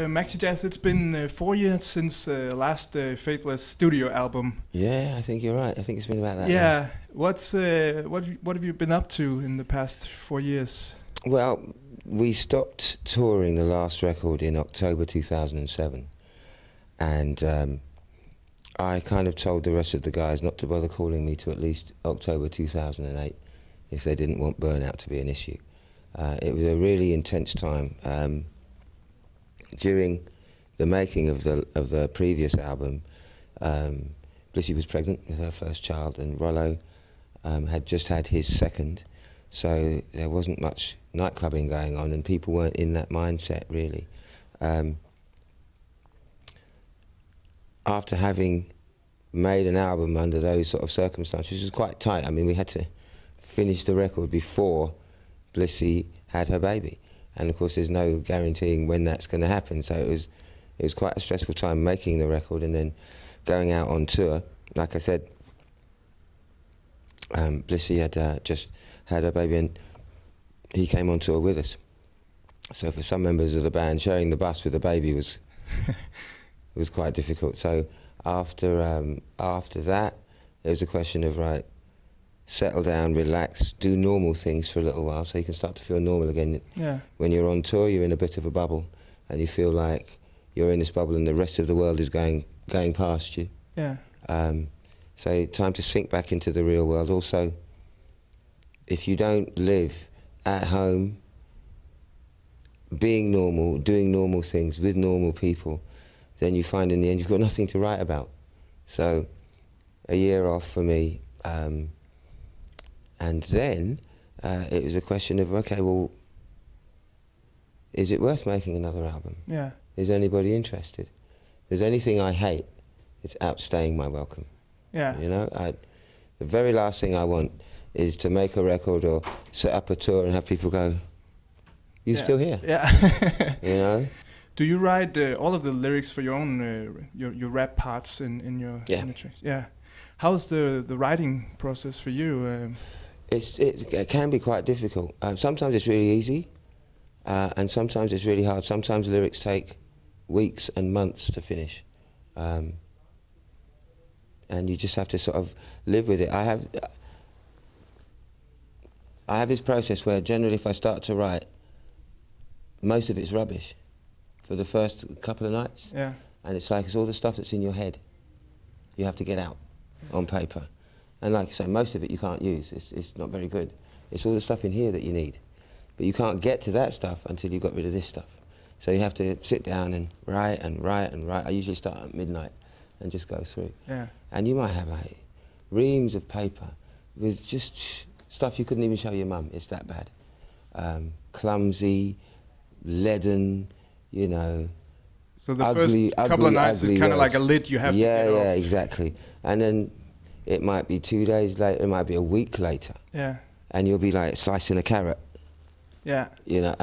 Maxi Jazz, it's been 4 years since last Faithless studio album. Yeah, I think you're right. I think it's been about that. Yeah. What have you been up to in the past 4 years? Well, we stopped touring the last record in October 2007, and I kind of told the rest of the guys not to bother calling me to at least October 2008 if they didn't want burnout to be an issue. It was a really intense time. During the making of the previous album, Blissy was pregnant with her first child, and Rollo had just had his second, so there wasn't much nightclubbing going on, and people weren't in that mindset really. After having made an album under those sort of circumstances, which was quite tight. I mean, we had to finish the record before Blissy had her baby, and of course there's no guaranteeing when that's going to happen, so it was quite a stressful time making the record and then going out on tour. Like I said, Blissy had just had her baby and he came on tour with us, so for some members of the band sharing the bus with the baby was was quite difficult. So after that it was a question of, right, settle down, relax, do normal things for a little while so you can start to feel normal again. Yeah. When you're on tour, you're in a bit of a bubble and you feel like you're in this bubble and the rest of the world is going past you. Yeah. So time to sink back into the real world. Also, if you don't live at home, being normal, doing normal things with normal people, then you find in the end you've got nothing to write about. So a year off for me. And then it was a question of, okay, well, is it worth making another album? Yeah. Is anybody interested? If there's anything I hate, it's outstaying my welcome. Yeah. You know, the very last thing I want is to make a record or set up a tour and have people go, "You still here?" Yeah. You know. Do you write all of the lyrics for your own your rap parts in your tracks? Yeah. How's the writing process for you? It can be quite difficult. Sometimes it's really easy, and sometimes it's really hard. Sometimes lyrics take weeks and months to finish, and you just have to sort of live with it. I have this process where generally if I start to write, most of it's rubbish for the first couple of nights. Yeah. And it's like it's all the stuff that's in your head you have to get out on paper. And like I say, most of it you can't use. It's not very good. It's all the stuff in here that you need. But you can't get to that stuff until you've got rid of this stuff. So you have to sit down and write and write and write. I usually start at midnight and just go through. Yeah. And you might have like reams of paper with just stuff you couldn't even show your mum. It's that bad. Clumsy, leaden, you know. So the first couple of nights is kind of like a lid you have to get off. Yeah, exactly. And then it might be 2 days later, it might be a week later. Yeah. And you'll be like slicing a carrot. Yeah. You know,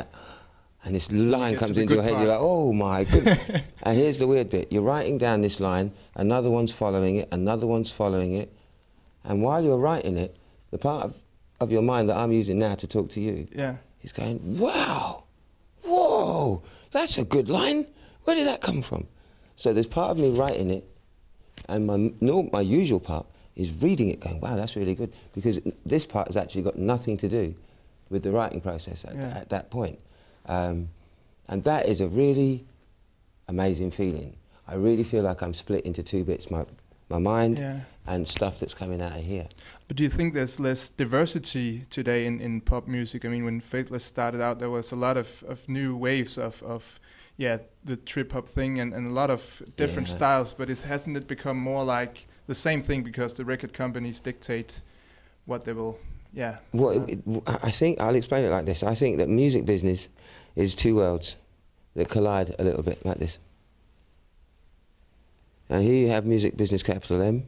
and this line comes into your head, you're like, oh my goodness. And here's the weird bit, you're writing down this line, another one's following it, another one's following it, and while you're writing it, the part of your mind that I'm using now to talk to you is going, wow, whoa, that's a good line. Where did that come from? So there's part of me writing it, and my usual part is reading it going, wow, that's really good, because this part has actually got nothing to do with the writing process at that point. And that is a really amazing feeling. I really feel like I'm split into two bits, my mind and stuff that's coming out of here. But do you think there's less diversity today in pop music? I mean, when Faithless started out, there was a lot of new waves of the trip-hop thing and a lot of different styles, but hasn't it become more like the same thing because the record companies dictate what they will, Well, I think, I'll explain it like this. I think that music business is two worlds that collide a little bit like this. And here you have music business capital M,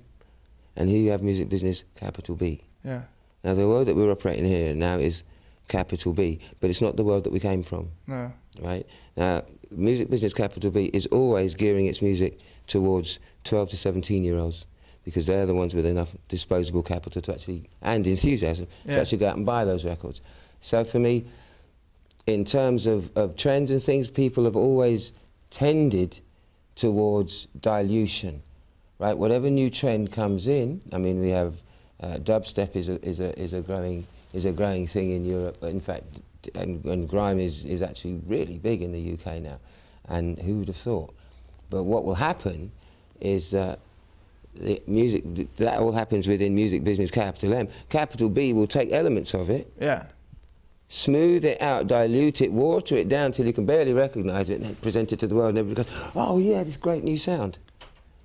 and here you have music business capital B. Yeah. Now the world that we're operating here now is capital B, but it's not the world that we came from. No. Right? Now, music business capital B is always gearing its music towards 12 to 17-year-olds, because they're the ones with enough disposable capital to actually, and enthusiasm, to actually go out and buy those records. So for me, in terms of trends and things, people have always tended towards dilution, right? Whatever new trend comes in, I mean, we have dubstep is a growing thing in Europe, but in fact, and grime is actually really big in the UK now, and who would have thought? But what will happen is that the music, that all happens within music business, capital M. Capital B will take elements of it, yeah, smooth it out, dilute it, water it down till you can barely recognise it, and then present it to the world, and everybody goes, oh yeah, this great new sound.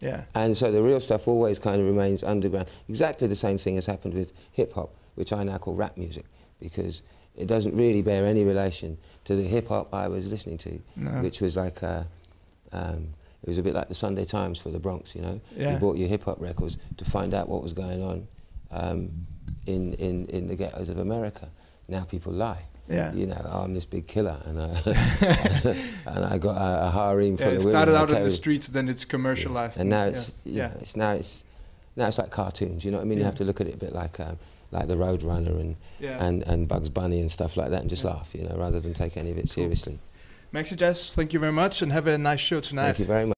yeah. And so the real stuff always kind of remains underground. Exactly the same thing has happened with hip-hop, which I now call rap music, because it doesn't really bear any relation to the hip-hop I was listening to, which was like it was a bit like the Sunday Times for the Bronx, you know. Yeah. You bought your hip-hop records to find out what was going on in the ghettos of America. Now people lie. Yeah. You know, oh, I'm this big killer, and I got a harem full of women. It started out in the streets, then it's commercialized. And now it's now it's like cartoons. You know what I mean? You have to look at it a bit like the Roadrunner and Bugs Bunny and stuff like that, and just laugh, you know, rather than take any of it seriously. Maxi Jazz, thank you very much, and have a nice show tonight. Thank you very much.